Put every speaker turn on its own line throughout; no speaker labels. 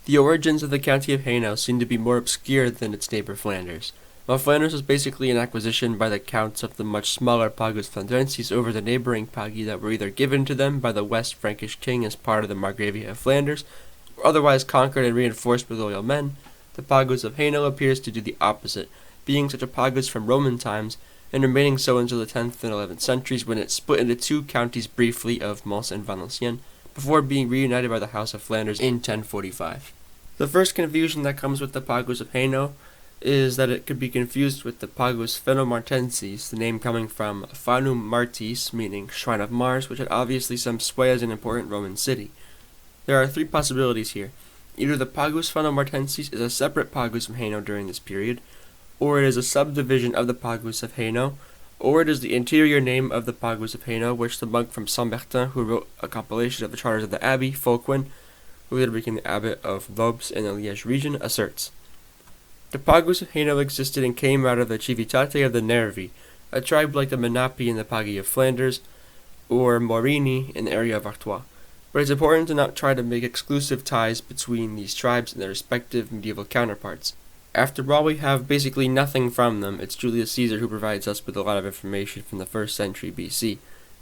The origins of the County of Hainaut seem to be more obscure than its neighbor Flanders. While Flanders was basically an acquisition by the counts of the much smaller Pagus Flandrenses over the neighboring Pagi that were either given to them by the West Frankish king as part of the Margravia of Flanders, or otherwise conquered and reinforced with loyal men, the Pagus of Hainaut appears to do the opposite, being such a Pagus from Roman times, and remaining so until the 10th and 11th centuries when it split into two counties briefly of Mons and Valenciennes, before being reunited by the House of Flanders in 1045. The first confusion that comes with the Pagus of Hainaut is that it could be confused with the Pagus Fenomartensis, the name coming from Fanum Martis, meaning Shrine of Mars, which had obviously some sway as an important Roman city. There are three possibilities here. Either the Pagus Fenomartensis is a separate Pagus from Hainaut during this period, or it is a subdivision of the Pagus of Hainaut, or it is the interior name of the Pagus of Hainaut, which the monk from Saint-Bertin, who wrote a compilation of the charters of the abbey, Fulquin, who later became the abbot of Vobes in the Liège region, asserts. The Pagus of Hainaut existed and came out of the Civitate of the Nervi, a tribe like the Menapi in the Pagi of Flanders, or Morini in the area of Artois. But it's important to not try to make exclusive ties between these tribes and their respective medieval counterparts. After all, we have basically nothing from them. It's Julius Caesar who provides us with a lot of information from the 1st century BC,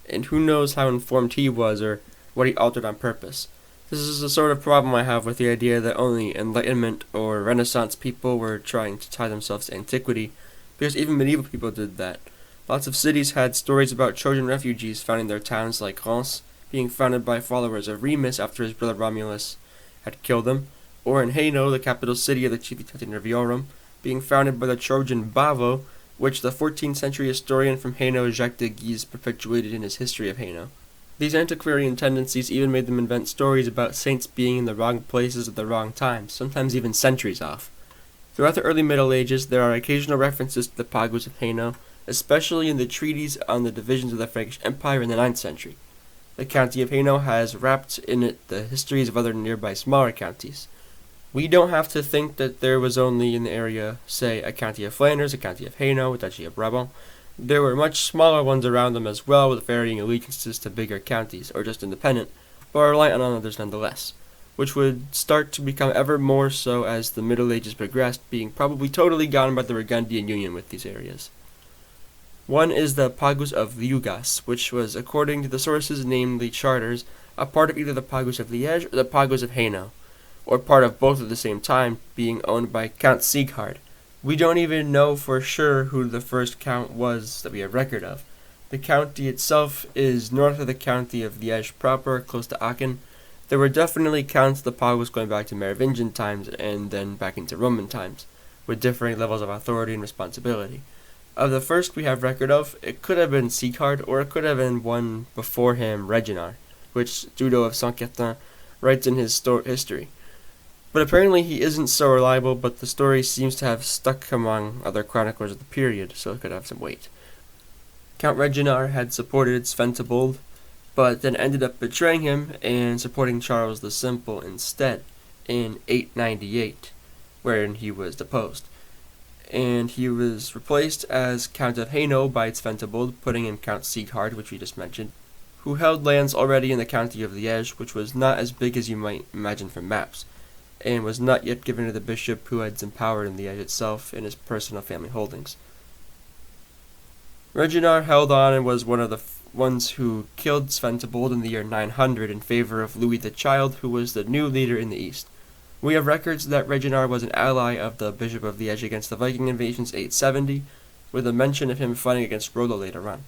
and who knows how informed he was or what he altered on purpose. This is the sort of problem I have with the idea that only Enlightenment or Renaissance people were trying to tie themselves to antiquity, because even medieval people did that. Lots of cities had stories about Trojan refugees founding their towns, like Reims, being founded by followers of Remus after his brother Romulus had killed him, or in Hainaut, the capital city of the Civitate Nerviorum, being founded by the Trojan Bavo, which the 14th century historian from Hainaut Jacques de Guise perpetuated in his History of Hainaut. These antiquarian tendencies even made them invent stories about saints being in the wrong places at the wrong times, sometimes even centuries off. Throughout the early Middle Ages, there are occasional references to the Pagus of Hainaut, especially in the treaties on the divisions of the Frankish Empire in the 9th century. The County of Hainaut has wrapped in it the histories of other nearby smaller counties. We don't have to think that there was only in the area, say, a County of Flanders, a County of Hainaut, a Duchy of Brabant. There were much smaller ones around them as well, with varying allegiances to bigger counties, or just independent, but reliant on others nonetheless, which would start to become ever more so as the Middle Ages progressed, being probably totally gone by the Burgundian union with these areas. One is the Pagus of Liegois, which was, according to the sources, namely charters, a part of either the Pagus of Liège or the Pagus of Hainaut, or part of both at the same time, being owned by Count Sieghard. We don't even know for sure who the first count was that we have record of. The county itself is north of the county of Liège proper, close to Aachen. There were definitely counts of the Pagus going back to Merovingian times and then back into Roman times, with differing levels of authority and responsibility. Of the first we have record of, it could have been Sieghard, or it could have been one before him, Reginald, which Judo of Saint-Quentin writes in his history. But apparently he isn't so reliable, but the story seems to have stuck among other chroniclers of the period, so it could have some weight. Count Reginald had supported Sventibold, but then ended up betraying him and supporting Charles the Simple instead, in 898, wherein he was deposed. And he was replaced as Count of Hainaut by Sventibold, putting in Count Sieghard, which we just mentioned, who held lands already in the county of Liège, which was not as big as you might imagine from maps, and was not yet given to the bishop who had some power in Liège itself in his personal family holdings. Reginald held on and was one of the ones who killed Sventibold in the year 900 in favor of Louis the Child, who was the new leader in the east. We have records that Reginald was an ally of the Bishop of Liège against the Viking invasions 870, with a mention of him fighting against Rollo later on.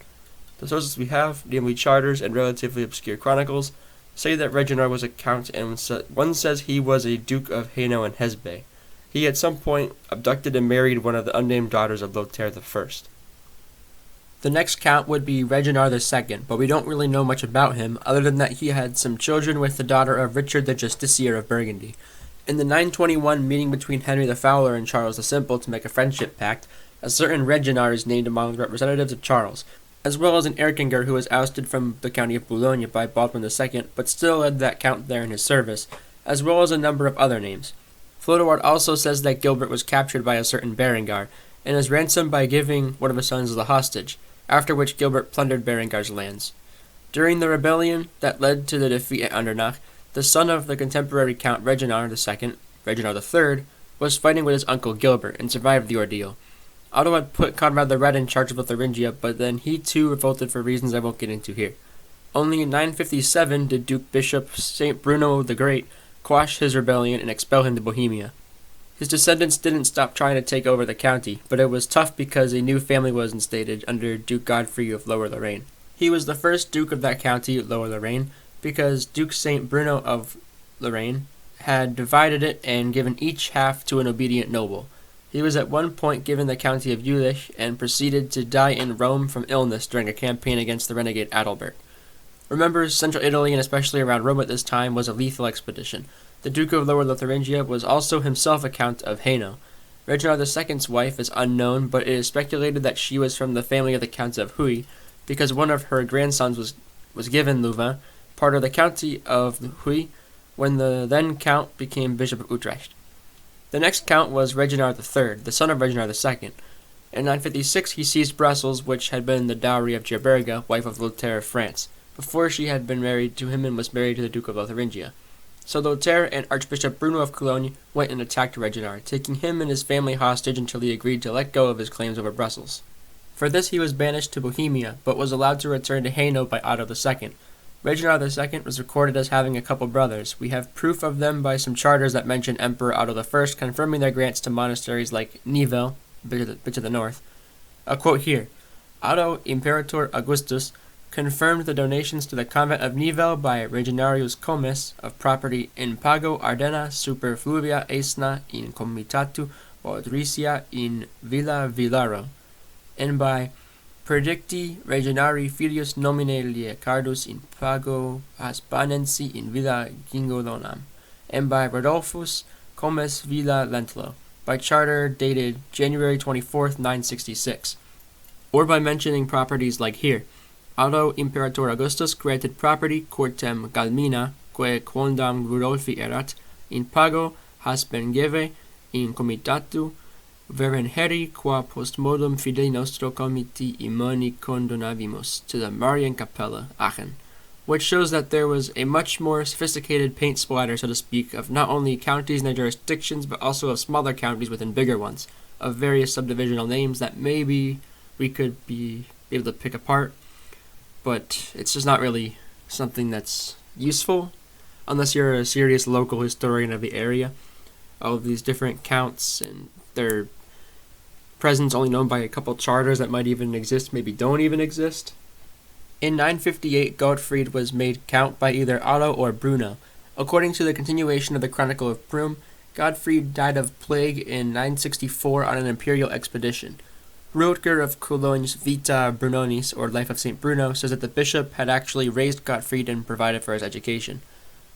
The sources we have, namely charters and relatively obscure chronicles, say that Reginald was a count, and one says he was a Duke of Hainaut and Hesbaye. He at some point abducted and married one of the unnamed daughters of Lothaire I. The next count would be Reginald II, but we don't really know much about him, other than that he had some children with the daughter of Richard the Justiciar of Burgundy. In the 921 meeting between Henry the Fowler and Charles the Simple to make a friendship pact, a certain Reginald is named among the representatives of Charles, as well as an Erkinger who was ousted from the county of Boulogne by Baldwin II, but still had that count there in his service, as well as a number of other names. Flodoard also says that Gilbert was captured by a certain Berengar, and is ransomed by giving one of his sons as a hostage, after which Gilbert plundered Berengar's lands. During the rebellion that led to the defeat at Andernach, the son of the contemporary Count Reginald II, Reginald III, was fighting with his uncle Gilbert and survived the ordeal. Otto had put Conrad the Red in charge of Lotharingia, but then he too revolted for reasons I won't get into here. Only in 957 did Duke Bishop St. Bruno the Great quash his rebellion and expel him to Bohemia. His descendants didn't stop trying to take over the county, but it was tough because a new family was instated under Duke Godfrey of Lower Lorraine. He was the first duke of that county, Lower Lorraine, because Duke St. Bruno of Lorraine had divided it and given each half to an obedient noble. He was at one point given the county of Jülich and proceeded to die in Rome from illness during a campaign against the renegade Adalbert. Remember, central Italy and especially around Rome at this time was a lethal expedition. The Duke of Lower Lotharingia was also himself a Count of Hainaut. Reginald II's wife is unknown, but it is speculated that she was from the family of the Counts of Huy, because one of her grandsons was given Louvain, part of the county of Huy, when the then Count became Bishop of Utrecht. The next Count was Reginald III, the son of Reginald II. In 956 he seized Brussels, which had been the dowry of Gerberga, wife of Lothaire of France, before she had been married to him and was married to the Duke of Lotharingia. So Lothaire and Archbishop Bruno of Cologne went and attacked Reginald, taking him and his family hostage until he agreed to let go of his claims over Brussels. For this he was banished to Bohemia, but was allowed to return to Hainaut by Otto II. Reginald II was recorded as having a couple brothers. We have proof of them by some charters that mention Emperor Otto I confirming their grants to monasteries like Nivelles, a bit to the north. A quote here: Otto Imperator Augustus confirmed the donations to the convent of Nivelles by Reginarius Comes of property in pago Ardena superfluvia aesna in comitatu Odrisia in Villa Villaro, and by Predicti Reginari filius nomine Liecardus in pago Aspanensi in Villa Gingolonam, and by Rodolphus Comes Villa Lentlo, by charter dated January 24th, 966, or by mentioning properties like here: Otto Imperator Augustus granted property Cortem Galmina, que quondam Rudolfi erat, in pago Haspengeve, in comitatu, Verenheri qua postmodum fidei nostro comiti imoni condonavimus, to the Marian Capella, Aachen, which shows that there was a much more sophisticated paint splatter, so to speak, of not only counties and their jurisdictions, but also of smaller counties within bigger ones, of various subdivisional names that maybe we could be able to pick apart, but it's just not really something that's useful unless you're a serious local historian of the area. All of these different counts and their presence only known by a couple charters that might even exist, maybe don't even exist. In 958, Gottfried was made count by either Otto or Bruno. According to the continuation of the Chronicle of Prüm, Gottfried died of plague in 964 on an imperial expedition. Rutger of Cologne's Vita Brunonis, or Life of St. Bruno, says that the bishop had actually raised Gottfried and provided for his education.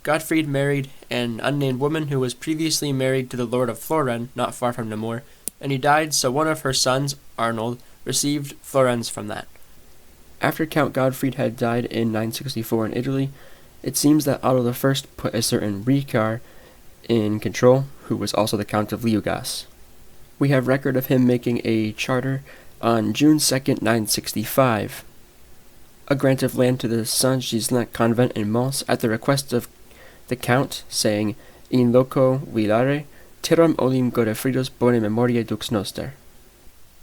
Gottfried married an unnamed woman who was previously married to the Lord of Floren, not far from Namur, and he died, so one of her sons, Arnold, received Florens from that. After Count Gottfried had died in 964 in Italy, it seems that Otto I put a certain Ricard in control, who was also the Count of Liegois. We have record of him making a charter on June 2nd, 965, a grant of land to the Saint-Gislain convent in Mons at the request of the Count, saying, In loco vilare, terram olim Godefridos bone memoriae dux noster.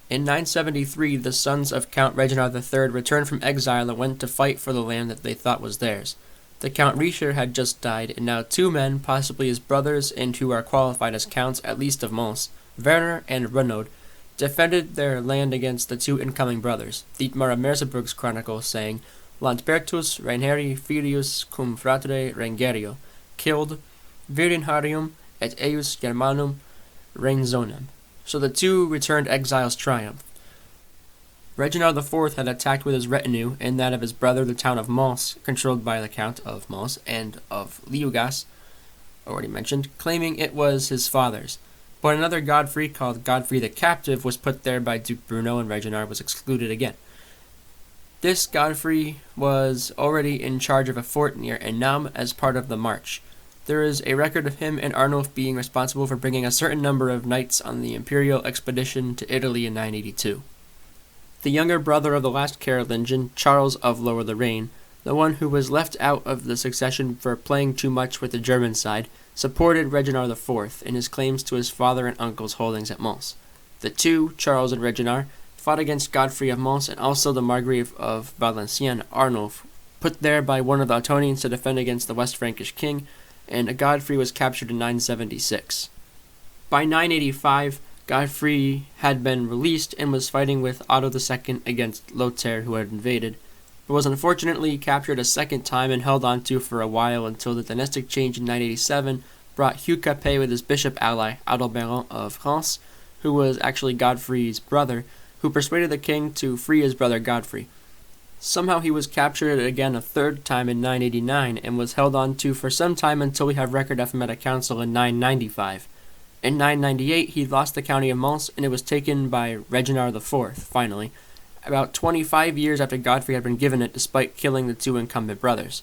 In 973, the sons of Count Reginald III returned from exile and went to fight for the land that they thought was theirs. The Count Richer had just died, and now two men, possibly his brothers and who are qualified as counts at least of Mons, Werner and Renaud, defended their land against the two incoming brothers. Dietmar of Merseburg's chronicle saying, Landbertus Reinheri filius cum fratere Rengerio, killed Virinharium et eius Germanum Reinzonem. So the two returned exiles triumph. Reginald IV had attacked with his retinue and that of his brother the town of Mons, controlled by the Count of Mons and of Liegois, already mentioned, claiming it was his father's. But another Godfrey, called Godfrey the Captive, was put there by Duke Bruno, and Reginald was excluded again. This Godfrey was already in charge of a fort near Enam as part of the march. There is a record of him and Arnulf being responsible for bringing a certain number of knights on the imperial expedition to Italy in 982. The younger brother of the last Carolingian, Charles of Lower Lorraine, the one who was left out of the succession for playing too much with the German side, supported Reginald IV in his claims to his father and uncle's holdings at Mons. The two, Charles and Reginald, fought against Godfrey of Mons and also the Margrave of Valenciennes, Arnulf, put there by one of the Ottonians to defend against the West Frankish king, and Godfrey was captured in 976. By 985, Godfrey had been released and was fighting with Otto II against Lothair, who had invaded, but was unfortunately captured a second time and held on to for a while until the dynastic change in 987 brought Hugh Capet with his bishop ally, Adalberon of France, who was actually Godfrey's brother, who persuaded the king to free his brother Godfrey. Somehow he was captured again a third time in 989 and was held on to for some time until we have record of him at a council in 995. In 998 he lost the county of Mons and it was taken by Reginald IV, finally, about 25 years after Godfrey had been given it despite killing the two incumbent brothers.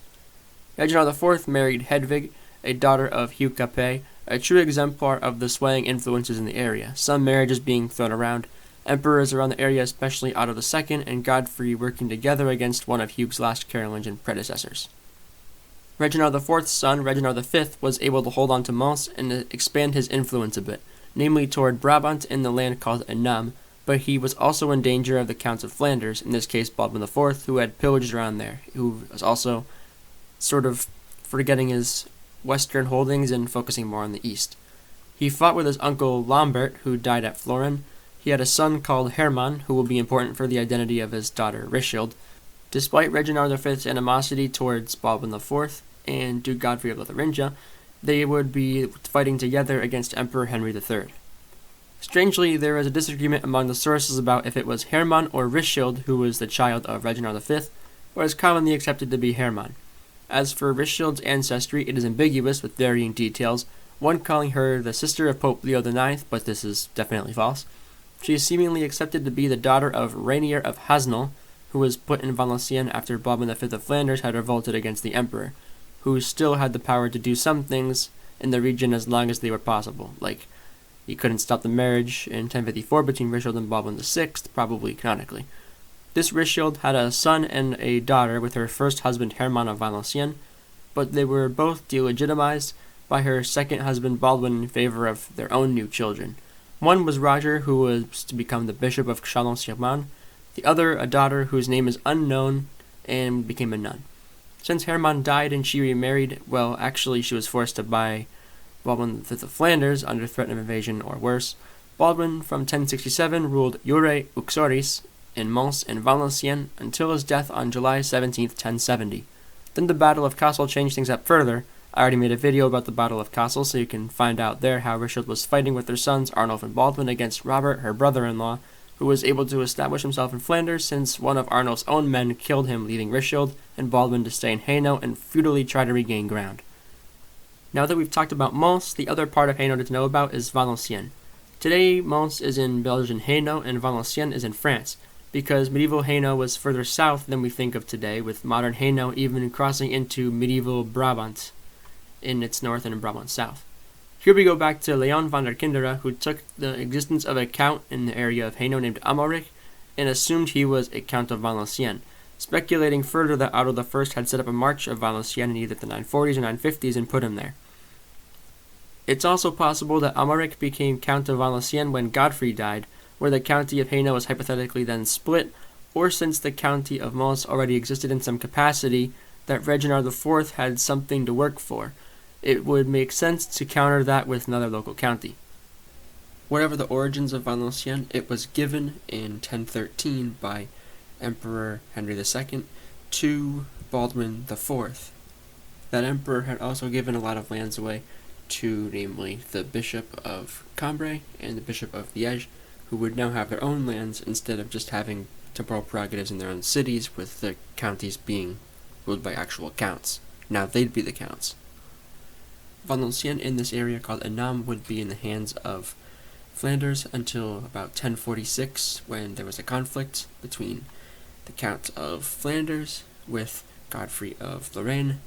Reginald IV married Hedvig, a daughter of Hugh Capet, a true exemplar of the swaying influences in the area, some marriages being thrown around, emperors around the area, especially Otto II and Godfrey, working together against one of Hugh's last Carolingian predecessors. Reginald IV's son, Reginald V, was able to hold on to Mons and expand his influence a bit, namely toward Brabant and the land called Hainaut, but he was also in danger of the Counts of Flanders, in this case Baldwin IV, who had pillaged around there, who was also sort of forgetting his western holdings and focusing more on the east. He fought with his uncle Lambert, who died at Florin. He had a son called Hermann, who will be important for the identity of his daughter Richhild. Despite Reginald V's animosity towards Baldwin IV and Duke Godfrey of Lotharingia, they would be fighting together against Emperor Henry III. Strangely, there is a disagreement among the sources about if it was Hermann or Richhild who was the child of Reginald V, or is commonly accepted to be Hermann. As for Richhild's ancestry, it is ambiguous with varying details, one calling her the sister of Pope Leo IX, but this is definitely false. She is seemingly accepted to be the daughter of Rainier of Hainaut, who was put in Valenciennes after Baldwin V of Flanders had revolted against the emperor, who still had the power to do some things in the region as long as they were possible, like he couldn't stop the marriage in 1054 between Richhild and Baldwin VI, probably canonically. This Richhild had a son and a daughter with her first husband Hermann of Valenciennes, but they were both delegitimized by her second husband Baldwin in favor of their own new children. One was Roger, who was to become the Bishop of Chalon-sur-Marne, the other a daughter whose name is unknown and became a nun. Since Hermann died and she remarried, well, actually she was forced to buy Baldwin V of Flanders under threat of invasion or worse. Baldwin from 1067 ruled Jure Uxoris in Mons and Valenciennes until his death on July 17, 1070. Then the Battle of Cassel changed things up further. I already made a video about the Battle of Cassel, so you can find out there how Richard was fighting with their sons Arnulf and Baldwin against Robert, her brother-in-law, who was able to establish himself in Flanders since one of Arnulf's own men killed him, leaving Richhild and Baldwin to stay in Hainaut and futilely try to regain ground. Now that we've talked about Mons, the other part of Hainaut to know about is Valenciennes. Today, Mons is in Belgian Hainaut and Valenciennes is in France, because medieval Hainaut was further south than we think of today, with modern Hainaut even crossing into medieval Brabant in its north and in Brabant south. Here we go back to Leon van der Kinderen, who took the existence of a count in the area of Hainaut named Amalric and assumed he was a count of Valenciennes, speculating further that Otto I had set up a march of Valenciennes in either the 940s or 950s and put him there. It's also possible that Amalric became Count of Valenciennes when Godfrey died, where the County of Hainaut was hypothetically then split, or since the County of Mons already existed in some capacity, that Reginald IV had something to work for. It would make sense to counter that with another local county. Whatever the origins of Valenciennes, it was given in 1013 by Emperor Henry II to Baldwin IV. That emperor had also given a lot of lands away to, namely, the Bishop of Cambrai and the Bishop of Liège, who would now have their own lands instead of just having temporal prerogatives in their own cities, with the counties being ruled by actual counts. Now they'd be the counts. Valenciennes in this area called Hainaut would be in the hands of Flanders until about 1046, when there was a conflict between the Count of Flanders with Godfrey of Lorraine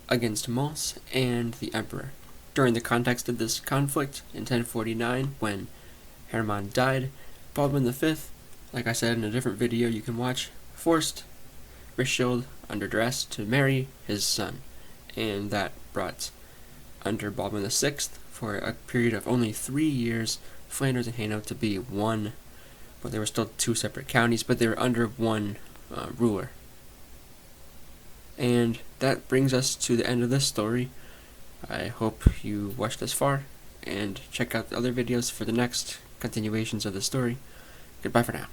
against Mons and the Emperor. During the context of this conflict, in 1049, when Hermann died, Baldwin V, like I said in a different video you can watch, forced Richhild under duress to marry his son, and that brought under Baldwin VI for a period of only 3 years, Flanders and Hainaut to be one, but they were still two separate counties, but they were under one ruler. And that brings us to the end of this story. I hope you watched this far, and check out the other videos for the next continuations of the story. Goodbye for now.